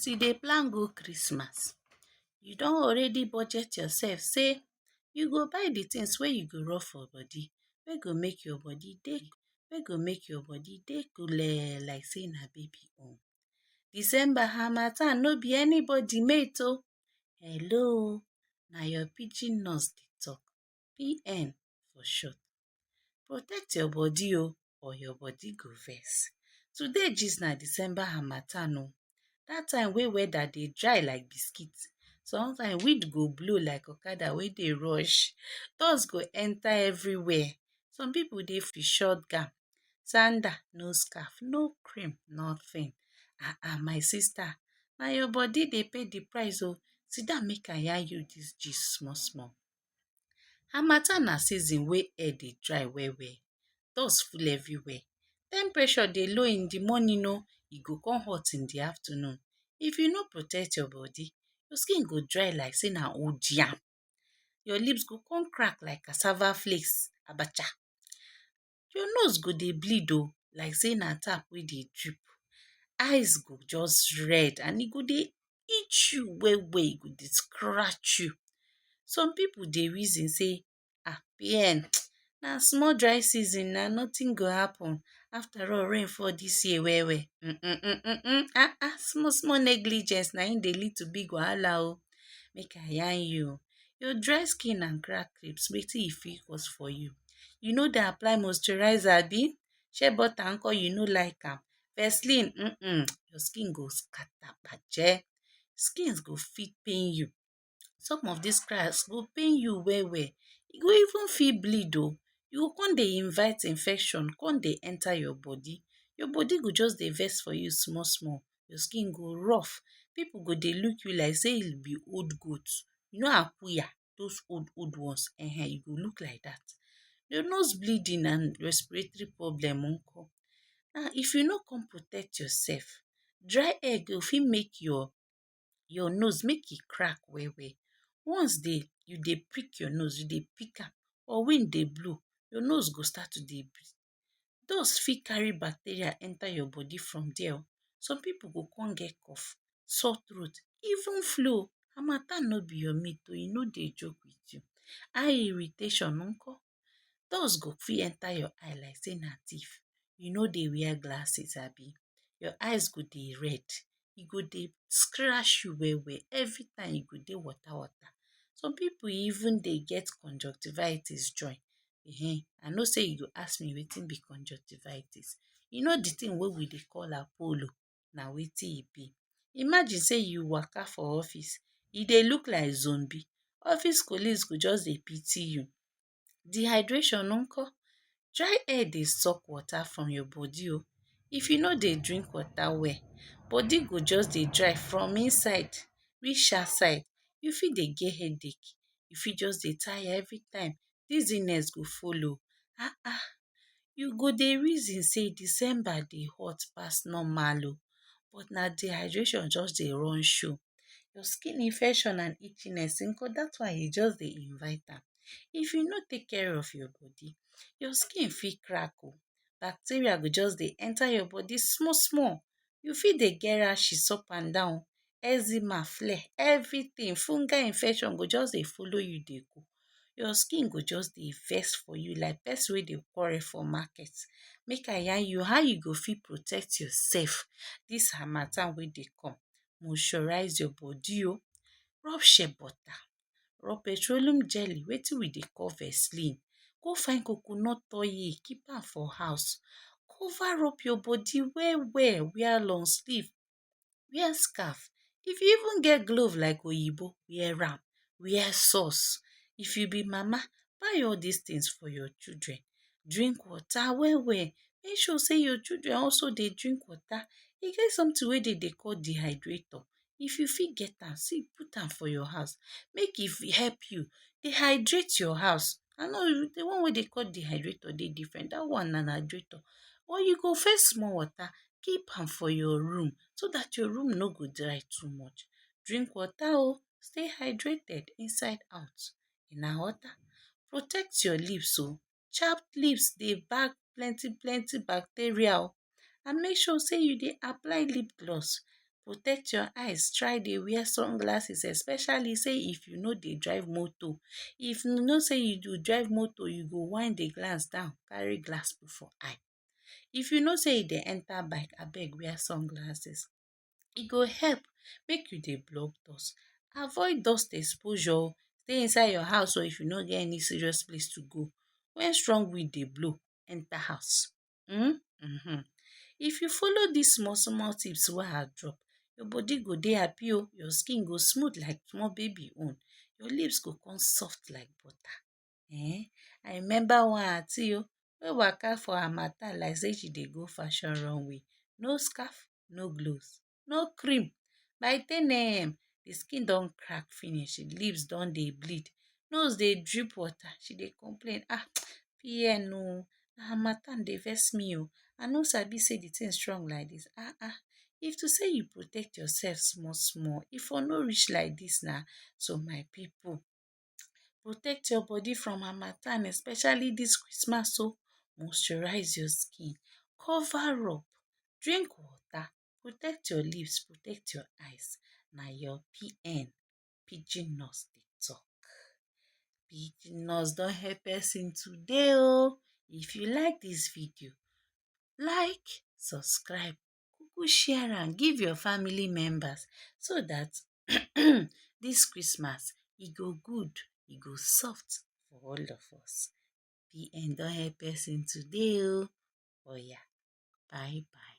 As you dey plan go Christmas, you don already budget yourself say you go buy the things wey you go rub for body, wey go make your body dey coole like say na baby own. December harmattan no be anybody mate o. Hello, na your pidgin nurse dey talk. PN for short. Protect your body o, or your body go vex. Today gist na December harmattan o. Dat time wey weather dey dry like biscuit. Sometimes wind go blow like okada wey dey rush. Dust go enter everywhere. Some people dey for short gown, sandal, no scarf, no cream, nothing. My sister, na your body dey pay the price o. Sidon make I yarn you dis gist small small. Harmattan na season wey air dey dry well well. Dust full everywhere. Temperature dey low in the morning o, e go come hot in the afternoon. If you no protect your body, your skin go dry like say na old yam. Your lips go come crack like cassava flakes, abacha. Your nose go dey bleed o, like say na tap wey dey drip. Eyes go just red and e go dey itch you well well, e go dey scratch you. Some people dey reason say, PN, na small dry season na nothing go happen. After all, rain fall this year well well. Small small negligence na im dey lead to big wahala o. Make I yarn you. Your dry skin and cracked lips, wetin e fit cause for you? You no dey apply moisturizer abi? Shea butter nko you no like am? Vaseline, your skin go scatter baje. Skins go fit pain you. Some of these cracks go pain you well well. E go even fit bleed o. You go come dey invite infection, come dey enter your body. Your body go just dey vex for you small small. Your skin go rough. People go dey look you like say you be old goat. You know akuya, those old ones, you go look like that. Your nose bleeding and respiratory problem nko. Now, if you no come protect yourself, dry air go fit make your nose make e crack well well. Once you dey prick your nose, you dey pick am, or wind dey blow, your nose go start to dey bleed. Dust fit carry bacteria enter your body from there. Some people go come get cough, sore throat, even flu. Harmattan no be your mate o, e no dey joke with you. Eye irritation nko. Dust go fit enter your eye like say na thief. You no dey wear glasses abi? Your eyes go dey red. E go dey scratch you well well. Every time e go dey water water. Some people even dey get conjunctivitis join. I know say you go ask me wetin be conjunctivitis. You know the thing wey we dey call Apollo, na wetin e be. Imagine say you waka for office, e dey look like zombie. Office colleagues go just dey pity you. Dehydration nko. Dry air dey suck water from your body o. If you no dey drink water well, body go just dey dry from inside reach outside. You fit dey get headache. You fit just dey tire every time. Dizziness go follow. You go dey reason say December dey hot pass normal o, but na dehydration just dey run show. Your skin infection and itchiness nko, that's why you just dey invite am. If you no take care of your body, your skin fit crack o. Bacteria go just dey enter your body small small. You fit dey get rashes up and down, eczema, flare, everything. Fungal infection go just dey follow you dey go. Your skin go just dey vex for you like person wey dey quarrel for market. Make I yarn you how you go fit protect yourself this harmattan wey dey come. Moisturize your body o. Rub shea butter, rub petroleum jelly, wetin we dey call Vaseline. Go find coconut oil, keep am for house. Cover up your body well well. Wear long sleeve, wear scarf. If you even get glove like oyibo, wear am. Wear socks. If you be mama, buy all these things for your children. Drink water well well. Make sure say your children also dey drink water. E get something wey dey call dehydrator. If you fit get am, see put am for your house. Make e help you dehydrate your house. I know the one wey dey call dehydrator dey different. That one na hydrator. Or you go fetch small water, keep am for your room so that your room no go dry too much. Drink water o. Stay hydrated inside out. Na water. Protect your lips o. Chapped lips dey bag plenty bacteria o. And make sure say you dey apply lip gloss. Protect your eyes, try dey wear sunglasses, especially say if you no dey drive motor. If you know say you dey drive motor, you go wind the glass down, carry glass put for eye. If you know say you dey enter bike, abeg wear sunglasses. E go help make you dey block dust. Avoid dust exposure. Stay inside your house if you no get any serious place to go. When strong wind dey blow, enter house. If you follow dis small small tips wey I drop, your body go dey happy o, your skin go smooth like small baby own, your lips go come soft like butter. I remember one aunty wey waka for harmattan like say she dey go fashion runway. No scarf, no gloves, no cream. By 10 a.m, the skin don crack finish, the lips don dey bleed, nose dey drip water. She dey complain, PN o, na harmattan dey vex me o. I no sabi say the thing strong like this. If to say you protect yourself small small, e for no reach like this na. So my people, protect your body from harmattan, especially this Christmas o. Moisturize your skin, cover up, drink water, protect your lips, protect your eyes. Na your PN, Pidgin Nurse dey talk. Pidgin Nurse don help person today o. If you like this video, like, subscribe, share am, give your family members so that this Christmas e go good, e go soft for all of us. PN don help person today o. Oya, bye bye.